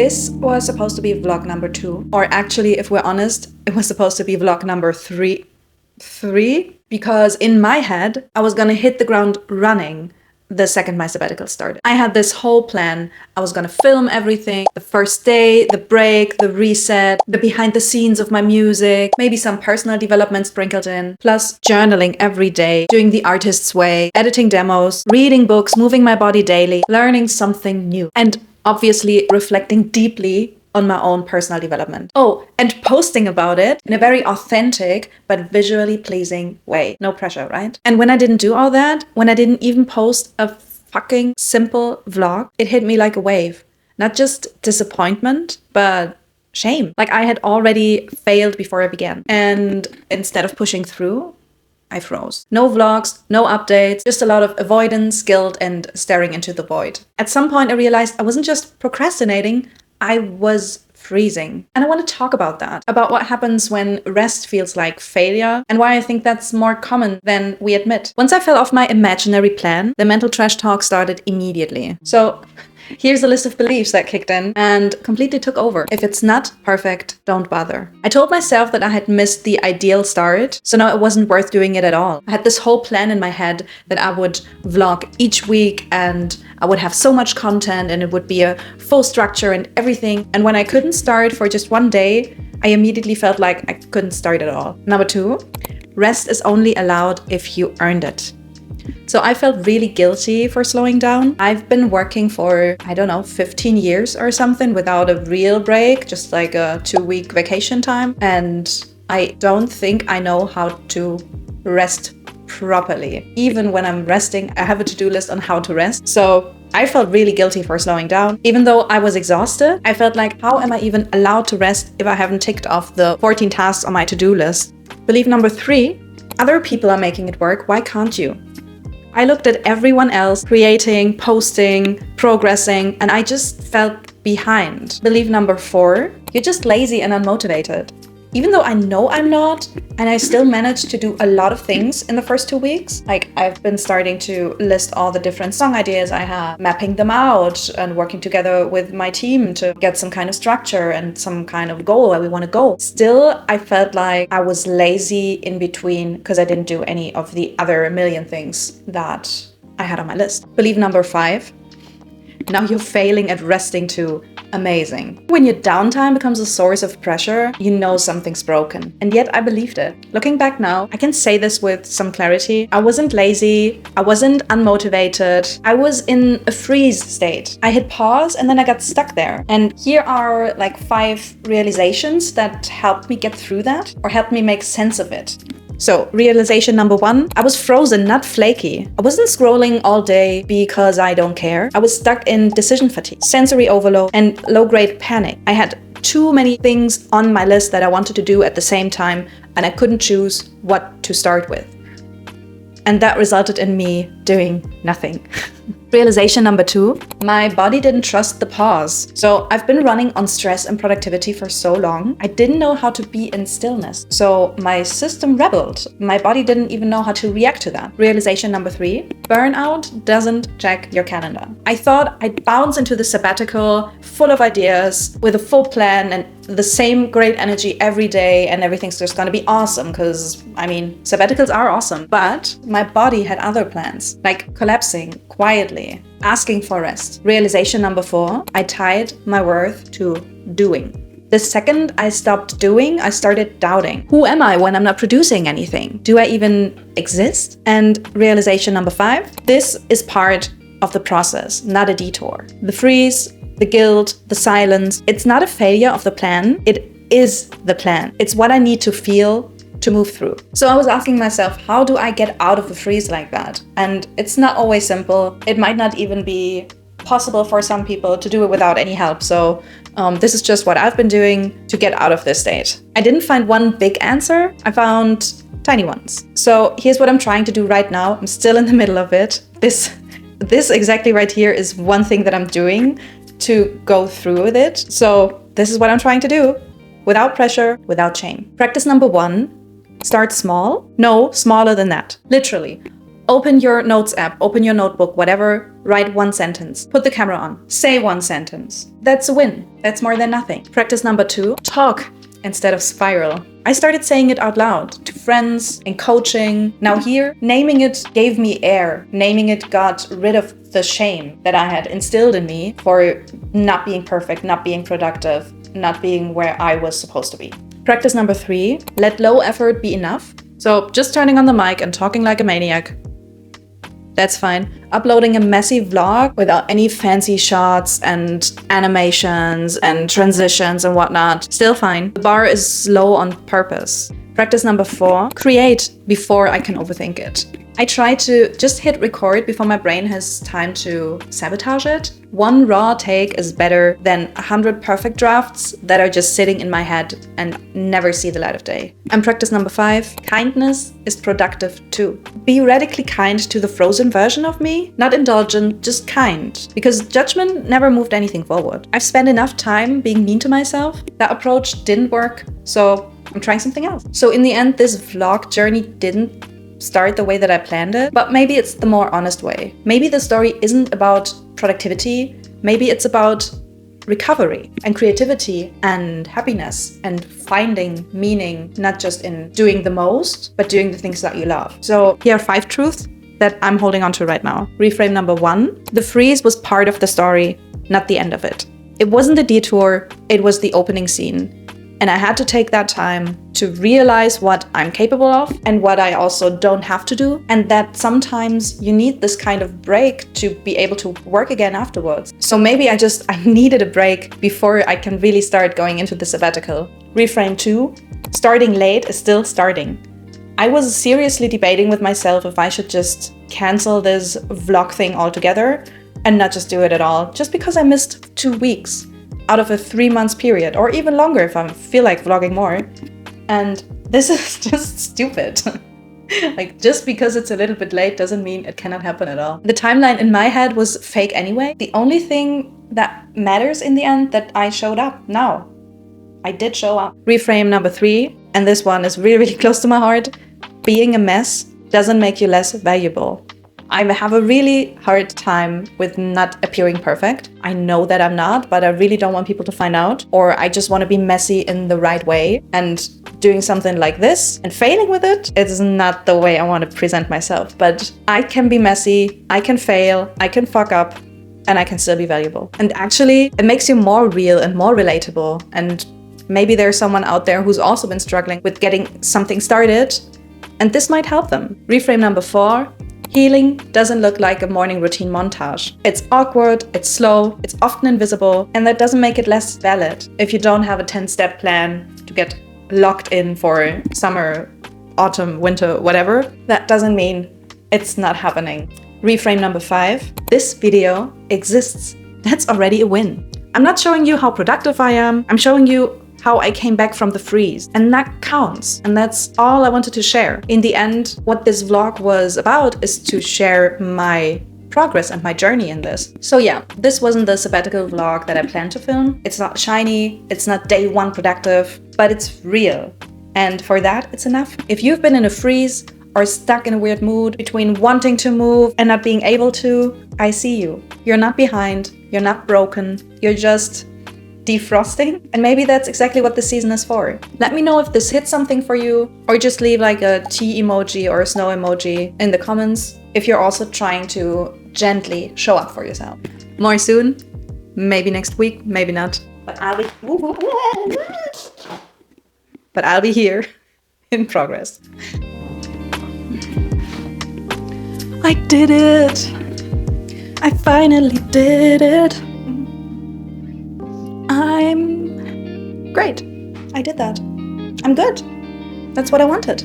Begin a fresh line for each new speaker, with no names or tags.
This was supposed to be vlog number 2. Or actually, if we're honest, it was supposed to be vlog number 3. Because in my head, I was gonna hit the ground running the second my sabbatical started. I had this whole plan. I was gonna film everything. The first day, the break, the reset, the behind the scenes of my music, maybe some personal development sprinkled in, plus journaling every day, doing the artist's way, editing demos, reading books, moving my body daily, learning something new, and obviously reflecting deeply on my own personal development. Oh, and posting about it in a very authentic but visually pleasing way. No pressure, right? And when I didn't do all that, when I didn't even post a fucking simple vlog, it hit me like a wave. Not just disappointment, but shame. Like I had already failed before I began. And instead of pushing through, I froze. No vlogs, no updates, just a lot of avoidance, guilt, and staring into the void. At some point, I realized I wasn't just procrastinating, I was freezing. And I want to talk about that, about what happens when rest feels like failure, and why I think that's more common than we admit. Once I fell off my imaginary plan, the mental trash talk started immediately. So here's a list of beliefs that kicked in and completely took over. If it's not perfect, don't bother. I told myself that I had missed the ideal start, so now it wasn't worth doing it at all. I had this whole plan in my head that I would vlog each week and I would have so much content and it would be a full structure and everything. And when I couldn't start for just one day, I immediately felt like I couldn't start at all. Number 2, rest is only allowed if you earned it. So I felt really guilty for slowing down. I've been working for, 15 years or something without a real break, just like a 2-week vacation time. And I don't think I know how to rest properly. Even when I'm resting, I have a to-do list on how to rest. So I felt really guilty for slowing down. Even though I was exhausted, I felt like, how am I even allowed to rest if I haven't ticked off the 14 tasks on my to-do list? Belief number 3, other people are making it work. Why can't you? I looked at everyone else creating, posting, progressing, and I just felt behind. Belief number 4, you're just lazy and unmotivated. Even though I know I'm not, and I still managed to do a lot of things in the first 2 weeks. Like I've been starting to list all the different song ideas I have, mapping them out and working together with my team to get some kind of structure and some kind of goal where we want to go. Still, I felt like I was lazy in between because I didn't do any of the other million things that I had on my list. Belief number 5, now you're failing at resting too. Amazing. When your downtime becomes a source of pressure, you know something's broken. And yet I believed it. Looking back now, I can say this with some clarity. I wasn't lazy. I wasn't unmotivated. I was in a freeze state. I hit pause and then I got stuck there. And here are like 5 realizations that helped me get through that or helped me make sense of it. So, realization number 1, I was frozen, not flaky. I wasn't scrolling all day because I don't care. I was stuck in decision fatigue, sensory overload, and low-grade panic. I had too many things on my list that I wanted to do at the same time, and I couldn't choose what to start with. And that resulted in me doing nothing. Realization number 2, my body didn't trust the pause. So I've been running on stress and productivity for so long, I didn't know how to be in stillness. So my system rebelled. My body didn't even know how to react to that. Realization number 3, burnout doesn't check your calendar. I thought I'd bounce into the sabbatical full of ideas with a full plan and the same great energy every day and everything's just gonna be awesome because, sabbaticals are awesome. But my body had other plans, like collapsing quietly, asking for rest. Realization number 4, I tied my worth to doing. The second I stopped doing, I started doubting. Who am I when I'm not producing anything? Do I even exist? And realization number 5, this is part of the process, not a detour. The freeze, the guilt, the silence, it's not a failure of the plan, it is the plan. It's what I need to feel to move through. So I was asking myself, how do I get out of the freeze like that? And it's not always simple. It might not even be possible for some people to do it without any help. So this is just what I've been doing to get out of this state. I didn't find one big answer. I found tiny ones. So here's what I'm trying to do right now. I'm still in the middle of it. This exactly right here is one thing that I'm doing to go through with it. So this is what I'm trying to do without pressure, without shame. Practice number 1, start small. No, smaller than that. Literally. Open your notes app, open your notebook, whatever, write one sentence, put the camera on, say one sentence. That's a win. That's more than nothing. Practice number 2, talk instead of spiral. I started saying it out loud to friends, in coaching. Now here, naming it gave me air. Naming it got rid of the shame that I had instilled in me for not being perfect, not being productive, not being where I was supposed to be. Practice number 3, let low effort be enough. So just turning on the mic and talking like a maniac, that's fine. Uploading a messy vlog without any fancy shots and animations and transitions and whatnot, still fine. The bar is low on purpose. Practice number 4, create before I can overthink it. I try to just hit record before my brain has time to sabotage it. One raw take is better than 100 perfect drafts that are just sitting in my head and never see the light of day. And practice number 5, kindness is productive too. Be radically kind to the frozen version of me, not indulgent, just kind. Because judgment never moved anything forward. I've spent enough time being mean to myself. That approach didn't work, so I'm trying something else. So in the end, this vlog journey didn't start the way that I planned it, but maybe it's the more honest way. Maybe the story isn't about productivity, maybe it's about recovery and creativity and happiness and finding meaning, not just in doing the most, but doing the things that you love. So here are 5 truths that I'm holding on to right now. Reframe number 1, the freeze was part of the story, not the end of it. It wasn't a detour, it was the opening scene. And I had to take that time to realize what I'm capable of and what I also don't have to do. And that sometimes you need this kind of break to be able to work again afterwards. So maybe I needed a break before I can really start going into the sabbatical. Reframe 2, starting late is still starting. I was seriously debating with myself if I should just cancel this vlog thing altogether and not just do it at all, just because I missed 2 weeks out of a 3-month period, or even longer if I feel like vlogging more. And this is just stupid. Like, just because it's a little bit late doesn't mean it cannot happen at all. The timeline in my head was fake anyway. The only thing that matters in the end, that I showed up now. I did show up. Reframe number 3, and this one is really, really close to my heart. Being a mess doesn't make you less valuable. I have a really hard time with not appearing perfect. I know that I'm not, but I really don't want people to find out. Or I just want to be messy in the right way. And doing something like this and failing with it is not the way I want to present myself. But I can be messy, I can fail, I can fuck up, and I can still be valuable. And actually, it makes you more real and more relatable. And maybe there's someone out there who's also been struggling with getting something started, and this might help them. Reframe number 4. Healing doesn't look like a morning routine montage. It's awkward, it's slow, it's often invisible, and that doesn't make it less valid. If you don't have a 10-step plan to get locked in for summer, autumn, winter, whatever, that doesn't mean it's not happening. Reframe number 5. This video exists. That's already a win. I'm not showing you how productive I am. I'm showing you how I came back from the freeze. And that counts. And that's all I wanted to share. In the end, what this vlog was about is to share my progress and my journey in this. So yeah, this wasn't the sabbatical vlog that I planned to film. It's not shiny, it's not day 1 productive, but it's real. And for that, it's enough. If you've been in a freeze or stuck in a weird mood between wanting to move and not being able to, I see you. You're not behind, you're not broken, you're just defrosting, and maybe that's exactly what the season is for. Let me know if this hit something for you, or just leave like a tea emoji or a snow emoji in the comments if you're also trying to gently show up for yourself. More soon, maybe next week, maybe not, but I'll be here in progress. I did it! I finally did it! I'm great. I did that. I'm good. That's what I wanted.